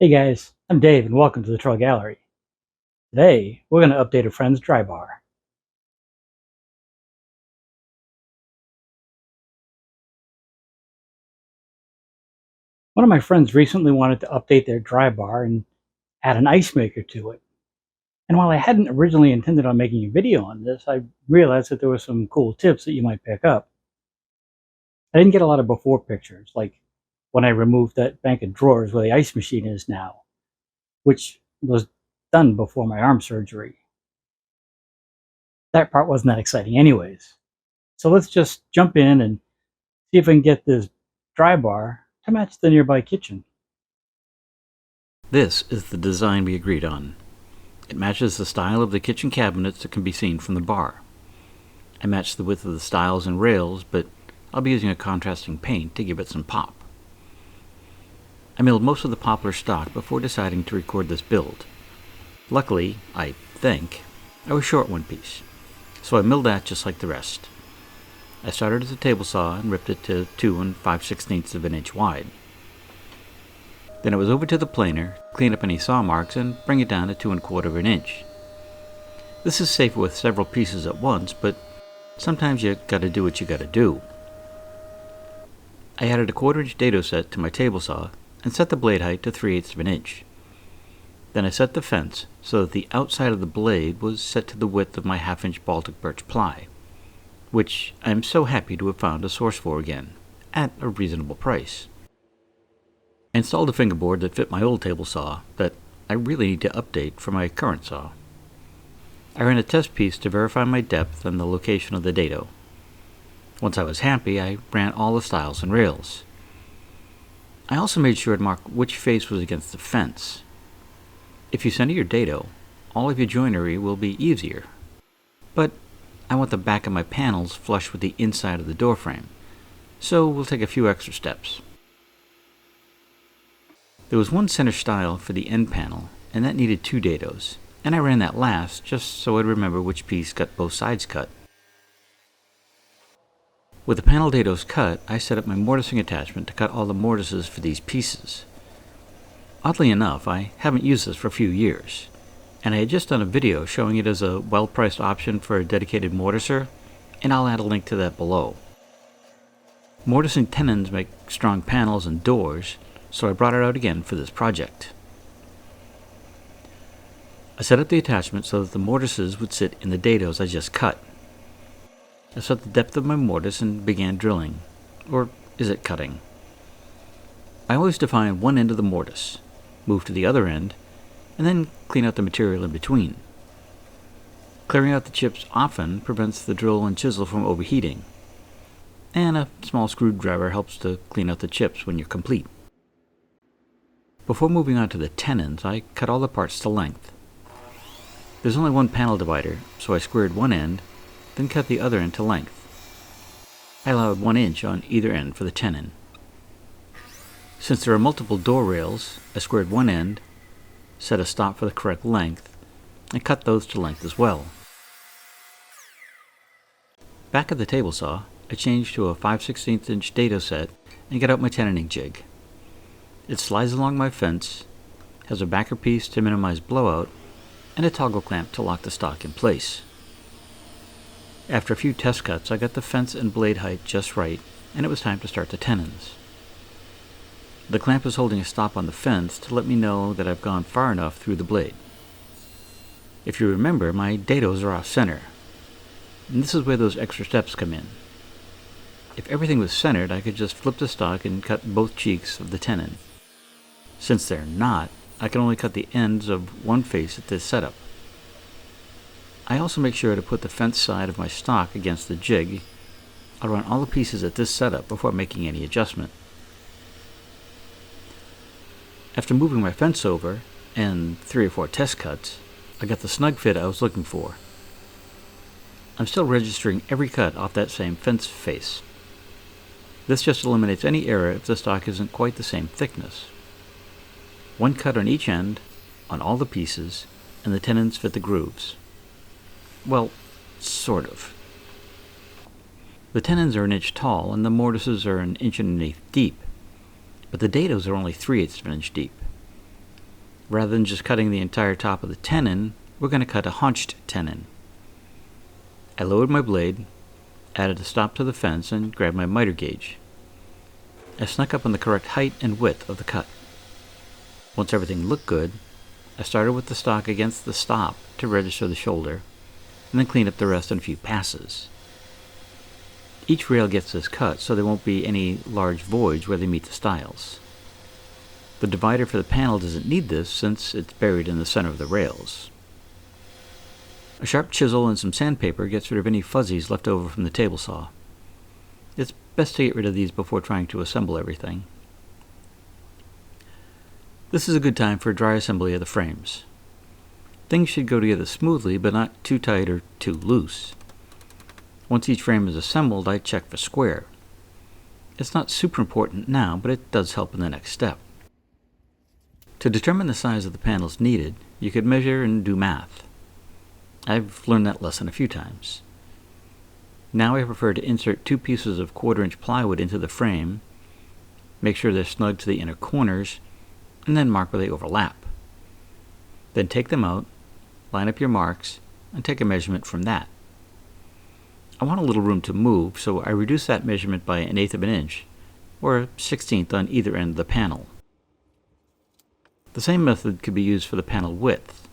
Hey guys, I'm Dave and welcome to the Trull Gallery. Today, we're going to update a friend's dry bar. One of my friends recently wanted to update their dry bar and add an ice maker to it. And while I hadn't originally intended on making a video on this, I realized that there were some cool tips that you might pick up. I didn't get a lot of before pictures, like when I removed that bank of drawers where the ice machine is now, which was done before my arm surgery. That part wasn't that exciting anyways. So let's just jump in and see if I can get this dry bar to match the nearby kitchen. This is the design we agreed on. It matches the style of the kitchen cabinets that can be seen from the bar. I matched the width of the stiles and rails, but I'll be using a contrasting paint to give it some pop. I milled most of the poplar stock before deciding to record this build. Luckily, I think, I was short one piece, so I milled that just like the rest. I started at the table saw and ripped it to 2 5/16 of an inch wide. Then it was over to the planer, clean up any saw marks, and bring it down to 2 1/4 of an inch. This is safer with several pieces at once, but sometimes you gotta do what you gotta do. I added a 1/4 inch dado set to my table saw and set the blade height to 3/8 of an inch. Then I set the fence so that the outside of the blade was set to the width of my 1/2 inch Baltic birch ply, which I am so happy to have found a source for again, at a reasonable price. I installed a fingerboard that fit my old table saw that I really need to update for my current saw. I ran a test piece to verify my depth and the location of the dado. Once I was happy, I ran all the stiles and rails. I also made sure to mark which face was against the fence. If you center your dado, all of your joinery will be easier. But I want the back of my panels flush with the inside of the door frame, so we'll take a few extra steps. There was one center stile for the end panel, and that needed 2 dados, and I ran that last just so I'd remember which piece got both sides cut. With the panel dados cut, I set up my mortising attachment to cut all the mortises for these pieces. Oddly enough, I haven't used this for a few years, and I had just done a video showing it as a well-priced option for a dedicated mortiser, and I'll add a link to that below. Mortising tenons make strong panels and doors, so I brought it out again for this project. I set up the attachment so that the mortises would sit in the dados I just cut. I set the depth of my mortise and began drilling, or is it cutting? I always define one end of the mortise, move to the other end, and then clean out the material in between. Clearing out the chips often prevents the drill and chisel from overheating, and a small screwdriver helps to clean out the chips when you're complete. Before moving on to the tenons, I cut all the parts to length. There's only one panel divider, so I squared one end, then cut the other end to length. I allowed 1 inch on either end for the tenon. Since there are multiple door rails, I squared one end, set a stop for the correct length, and cut those to length as well. Back at the table saw, I changed to a 5/16 inch dado set and got out my tenoning jig. It slides along my fence, has a backer piece to minimize blowout, and a toggle clamp to lock the stock in place. After a few test cuts, I got the fence and blade height just right, and it was time to start the tenons. The clamp is holding a stop on the fence to let me know that I've gone far enough through the blade. If you remember, my dados are off center, and this is where those extra steps come in. If everything was centered, I could just flip the stock and cut both cheeks of the tenon. Since they're not, I can only cut the ends of one face at this setup. I also make sure to put the fence side of my stock against the jig. I'll run all the pieces at this setup before making any adjustment. After moving my fence over, and 3 or 4 test cuts, I got the snug fit I was looking for. I'm still registering every cut off that same fence face. This just eliminates any error if the stock isn't quite the same thickness. 1 cut on each end, on all the pieces, and the tenons fit the grooves. Well, sort of. The tenons are 1 inch tall and the mortises are 1 1/8 inches deep, but the dados are only 3/8 of an inch deep. Rather than just cutting the entire top of the tenon, we're going to cut a haunched tenon. I lowered my blade, added a stop to the fence, and grabbed my miter gauge. I snuck up on the correct height and width of the cut. Once everything looked good, I started with the stock against the stop to register the shoulder, and then cleaned up the rest in a few passes. Each rail gets this cut so there won't be any large voids where they meet the stiles. The divider for the panel doesn't need this since it's buried in the center of the rails. A sharp chisel and some sandpaper gets rid of any fuzzies left over from the table saw. It's best to get rid of these before trying to assemble everything. This is a good time for a dry assembly of the frames. Things should go together smoothly, but not too tight or too loose. Once each frame is assembled, I check for square. It's not super important now, but it does help in the next step. To determine the size of the panels needed, you could measure and do math. I've learned that lesson a few times. Now I prefer to insert 2 pieces of 1/4-inch plywood into the frame, make sure they're snug to the inner corners, and then mark where they overlap. Then take them out, line up your marks, and take a measurement from that. I want a little room to move, so I reduce that measurement by 1/8 of an inch, or a 1/16 on either end of the panel. The same method could be used for the panel width.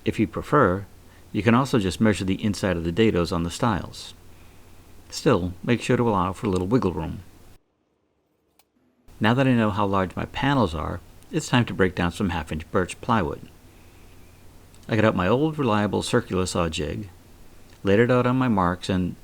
If you prefer, you can also just measure the inside of the dados on the stiles. Still, make sure to allow for a little wiggle room. Now that I know how large my panels are, it's time to break down some 1/2-inch birch plywood. I got out my old reliable circular saw jig, laid it out on my marks, and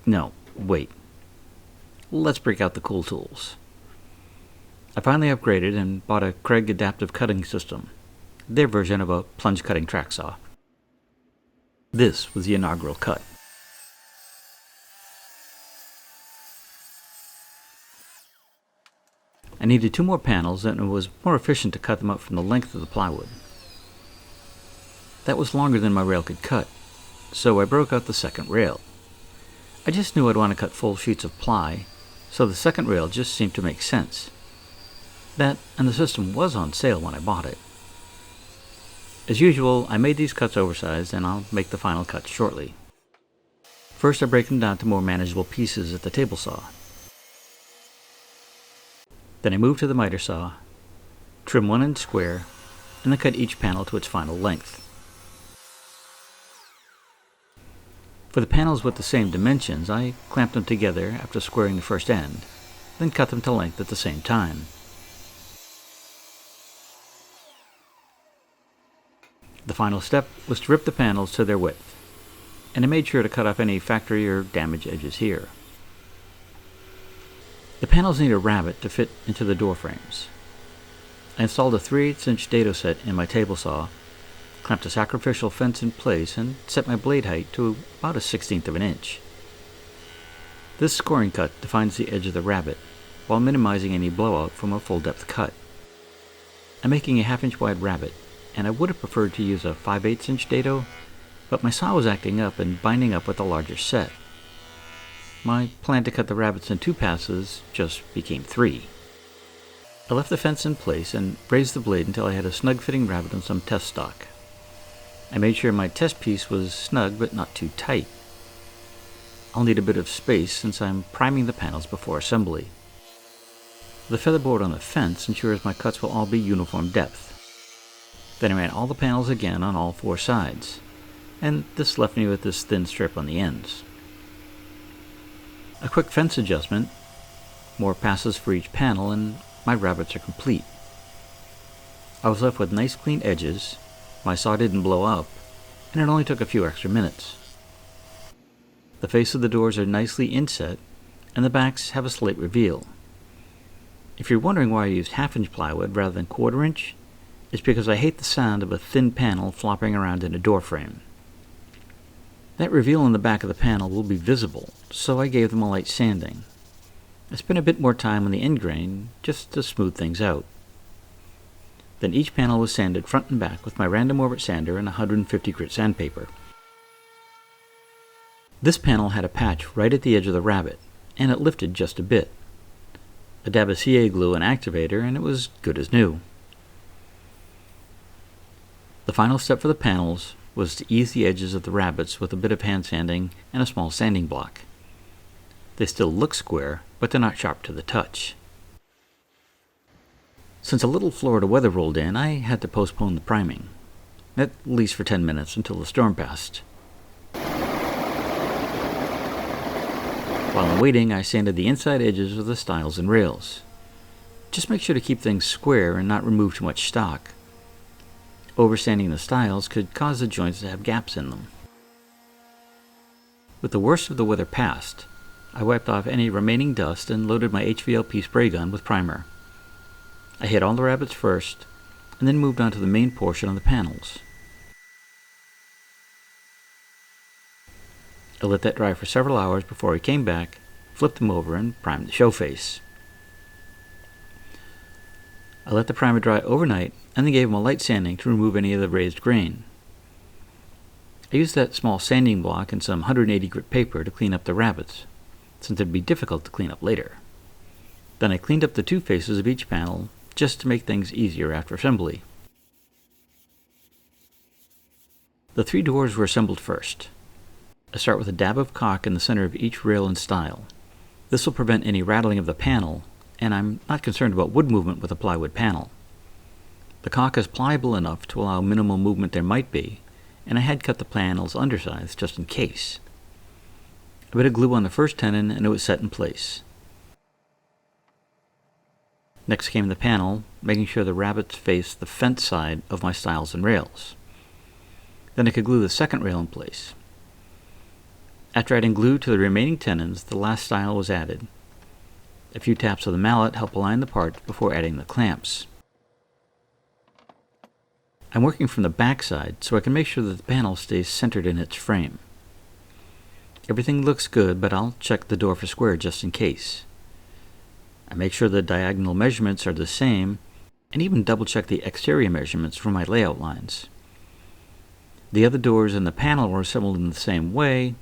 no, wait. Let's break out the cool tools. I finally upgraded and bought a Kreg adaptive cutting system, their version of a plunge cutting track saw. This was the inaugural cut. I needed 2 more panels, and it was more efficient to cut them up from the length of the plywood. That was longer than my rail could cut, so I broke out the second rail. I just knew I'd want to cut full sheets of ply, so the second rail just seemed to make sense. That and the system was on sale when I bought it. As usual, I made these cuts oversized, and I'll make the final cut shortly. First, I break them down to more manageable pieces at the table saw. Then I move to the miter saw, trim 1 inch square, and then cut each panel to its final length. For the panels with the same dimensions, I clamped them together after squaring the first end, then cut them to length at the same time. The final step was to rip the panels to their width, and I made sure to cut off any factory or damaged edges here. The panels need a rabbet to fit into the door frames. I installed a 3/8-inch dado set in my table saw, clamped a sacrificial fence in place, and set my blade height to about a 1/16 of an inch. This scoring cut defines the edge of the rabbet, while minimizing any blowout from a full-depth cut. I'm making a 1/2-inch wide rabbet, and I would have preferred to use a 5/8-inch dado, but my saw was acting up and binding up with a larger set. My plan to cut the rabbets in 2 passes just became 3. I left the fence in place and raised the blade until I had a snug-fitting rabbet on some test stock. I made sure my test piece was snug but not too tight. I'll need a bit of space since I'm priming the panels before assembly. The featherboard on the fence ensures my cuts will all be uniform depth. Then I ran all the panels again on all 4 sides, and this left me with this thin strip on the ends. A quick fence adjustment, more passes for each panel, and my rabbets are complete. I was left with nice clean edges, my saw didn't blow up, and it only took a few extra minutes. The face of the doors are nicely inset, and the backs have a slate reveal. If you're wondering why I used 1/2-inch plywood rather than 1/4-inch, it's because I hate the sound of a thin panel flopping around in a door frame. That reveal in the back of the panel will be visible, so I gave them a light sanding. I spent a bit more time on the end grain, just to smooth things out. Then each panel was sanded front and back with my random orbit sander and 150 grit sandpaper. This panel had a patch right at the edge of the rabbet, and it lifted just a bit. A dab of CA glue and activator, and it was good as new. The final step for the panels was to ease the edges of the rabbets with a bit of hand sanding and a small sanding block. They still look square, but they're not sharp to the touch. Since a little Florida weather rolled in, I had to postpone the priming, at least for 10 minutes until the storm passed. While I'm waiting, I sanded the inside edges of the stiles and rails. Just make sure to keep things square and not remove too much stock. Oversanding the stiles could cause the joints to have gaps in them. With the worst of the weather past, I wiped off any remaining dust and loaded my HVLP spray gun with primer. I hit all the rabbets first, and then moved on to the main portion of the panels. I let that dry for several hours before I came back, flipped them over, and primed the show face. I let the primer dry overnight and then gave them a light sanding to remove any of the raised grain. I used that small sanding block and some 180 grit paper to clean up the rabbets, since it'd be difficult to clean up later. Then I cleaned up the two faces of each panel just to make things easier after assembly. The three doors were assembled first. I start with a dab of caulk in the center of each rail and stile. This will prevent any rattling of the panel, and I'm not concerned about wood movement with a plywood panel. The caulk is pliable enough to allow minimal movement there might be, and I had cut the panels undersized just in case. A bit of glue on the first tenon and it was set in place. Next came the panel, making sure the rabbets faced the fence side of my stiles and rails. Then I could glue the second rail in place. After adding glue to the remaining tenons, the last stile was added. A few taps of the mallet help align the parts before adding the clamps. I'm working from the back side so I can make sure that the panel stays centered in its frame. Everything looks good, but I'll check the door for square just in case. I make sure the diagonal measurements are the same, and even double check the exterior measurements for my layout lines. The other doors in the panel were assembled in the same way,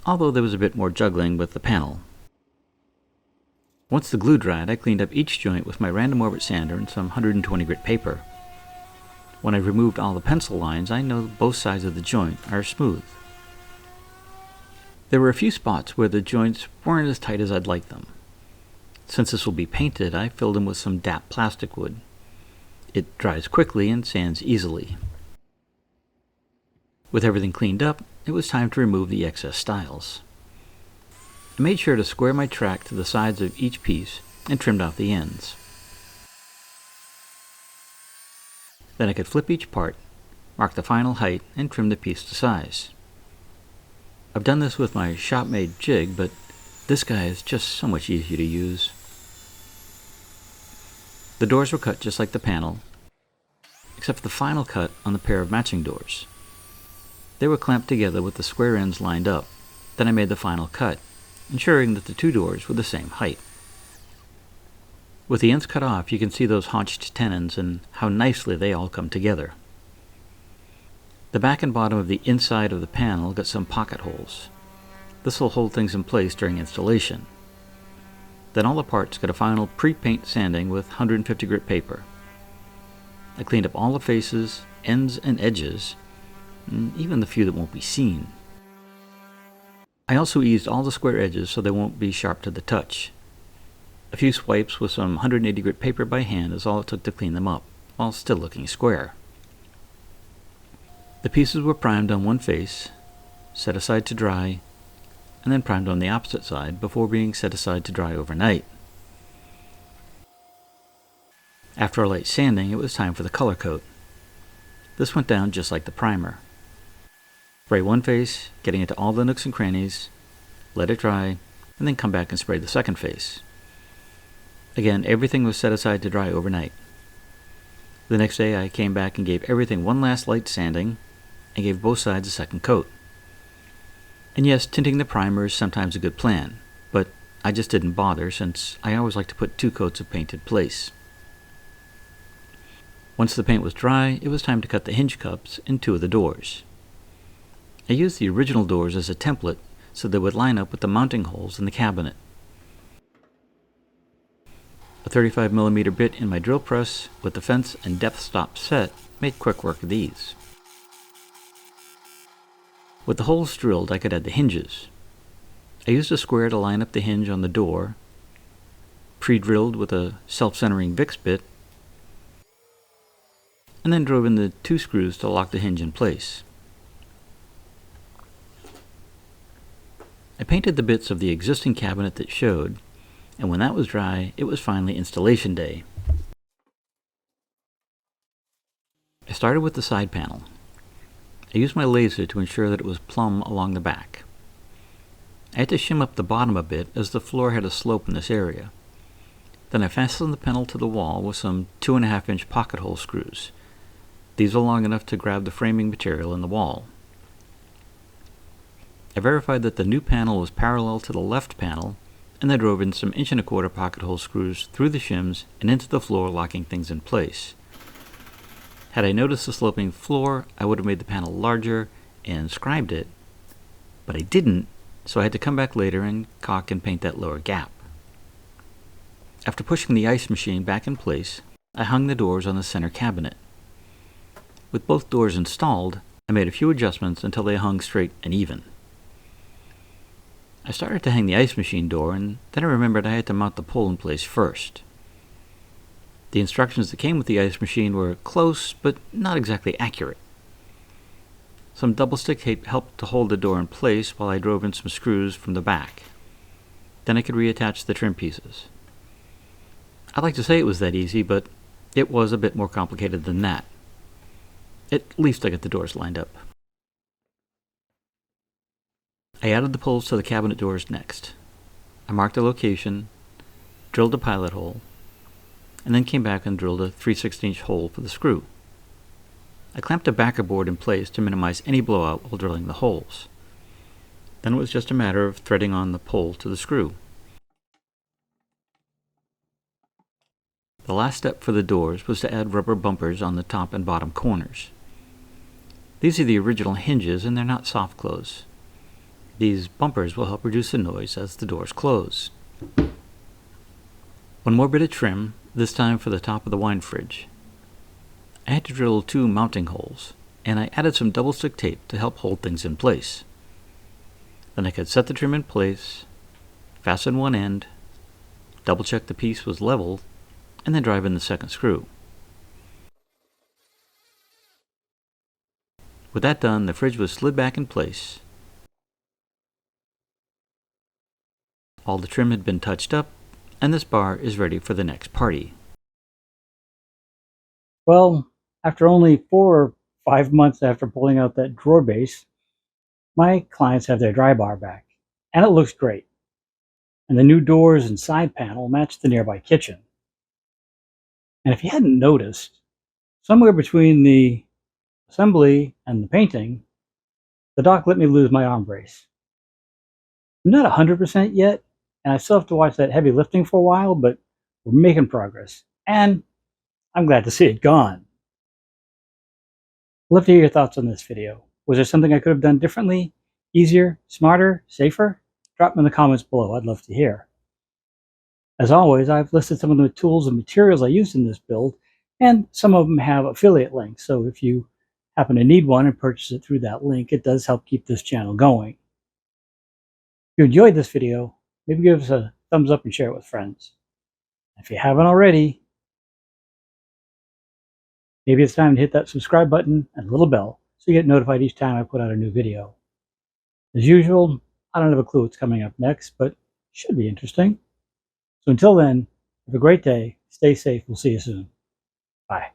although there was a bit more juggling with the panel. Once the glue dried, I cleaned up each joint with my random orbit sander and some 120 grit paper. When I removed all the pencil lines, I know both sides of the joint are smooth. There were a few spots where the joints weren't as tight as I'd like them. Since this will be painted, I filled them with some DAP plastic wood. It dries quickly and sands easily. With everything cleaned up, it was time to remove the excess stiles. I made sure to square my track to the sides of each piece and trimmed off the ends. Then I could flip each part, mark the final height, and trim the piece to size. I've done this with my shop-made jig, but this guy is just so much easier to use. The doors were cut just like the panel, except for the final cut on the pair of matching doors. They were clamped together with the square ends lined up. Then I made the final cut, ensuring that the two doors were the same height. With the ends cut off, you can see those haunched tenons and how nicely they all come together. The back and bottom of the inside of the panel got some pocket holes. This will hold things in place during installation. Then all the parts got a final pre-paint sanding with 150 grit paper. I cleaned up all the faces, ends and edges, and even the few that won't be seen. I also eased all the square edges so they won't be sharp to the touch. A few swipes with some 180 grit paper by hand is all it took to clean them up, while still looking square. The pieces were primed on one face, set aside to dry, and then primed on the opposite side before being set aside to dry overnight. After a light sanding, it was time for the color coat. This went down just like the primer. Spray one face, getting into all the nooks and crannies, let it dry, and then come back and spray the second face. Again, everything was set aside to dry overnight. The next day I came back and gave everything one last light sanding, and gave both sides a second coat. And yes, tinting the primer is sometimes a good plan, but I just didn't bother since I always like to put 2 coats of paint in place. Once the paint was dry, it was time to cut the hinge cups in 2 of the doors. I used the original doors as a template so they would line up with the mounting holes in the cabinet. A 35mm bit in my drill press with the fence and depth stop set made quick work of these. With the holes drilled, I could add the hinges. I used a square to line up the hinge on the door, pre-drilled with a self-centering Vicks bit, and then drove in the 2 screws to lock the hinge in place. I painted the bits of the existing cabinet that showed, and when that was dry, it was finally installation day. I started with the side panel. I used my laser to ensure that it was plumb along the back. I had to shim up the bottom a bit as the floor had a slope in this area. Then I fastened the panel to the wall with some 2.5-inch pocket hole screws. These are long enough to grab the framing material in the wall. I verified that the new panel was parallel to the left panel, and then drove in some 1.25-inch pocket hole screws through the shims and into the floor, locking things in place. Had I noticed the sloping floor, I would have made the panel larger and scribed it, but I didn't, so I had to come back later and caulk and paint that lower gap. After pushing the ice machine back in place, I hung the doors on the center cabinet. With both doors installed, I made a few adjustments until they hung straight and even. I started to hang the ice machine door, and then I remembered I had to mount the pole in place first. The instructions that came with the ice machine were close, but not exactly accurate. Some double-stick tape helped to hold the door in place while I drove in some screws from the back. Then I could reattach the trim pieces. I'd like to say it was that easy, but it was a bit more complicated than that. At least I got the doors lined up. I added the poles to the cabinet doors next. I marked the location, drilled a pilot hole, and then came back and drilled a 3/16-inch hole for the screw. I clamped a backer board in place to minimize any blowout while drilling the holes. Then it was just a matter of threading on the pole to the screw. The last step for the doors was to add rubber bumpers on the top and bottom corners. These are the original hinges, and they're not soft close. These bumpers will help reduce the noise as the doors close. One more bit of trim, this time for the top of the wine fridge. I had to drill 2 mounting holes, and I added some double-stick tape to help hold things in place. Then I could set the trim in place, fasten one end, double-check the piece was level, and then drive in the second screw. With that done, the fridge was slid back in place. All the trim had been touched up, and this bar is ready for the next party. Well, after only 4 or 5 months after pulling out that drawer base, my clients have their dry bar back, and it looks great. And the new doors and side panel match the nearby kitchen. And if you hadn't noticed, somewhere between the assembly and the painting, the doc let me lose my arm brace. I'm not 100% yet, and I still have to watch that heavy lifting for a while, but we're making progress. And I'm glad to see it gone. I'd love to hear your thoughts on this video. Was there something I could have done differently, easier, smarter, safer? Drop them in the comments below. I'd love to hear. As always, I've listed some of the tools and materials I used in this build, and some of them have affiliate links, so if you happen to need one and purchase it through that link, it does help keep this channel going. If you enjoyed this video, maybe give us a thumbs up and share it with friends. If you haven't already, maybe it's time to hit that subscribe button and little bell so you get notified each time I put out a new video. As usual, I don't have a clue what's coming up next, but it should be interesting. So until then, have a great day, stay safe, we'll see you soon. Bye.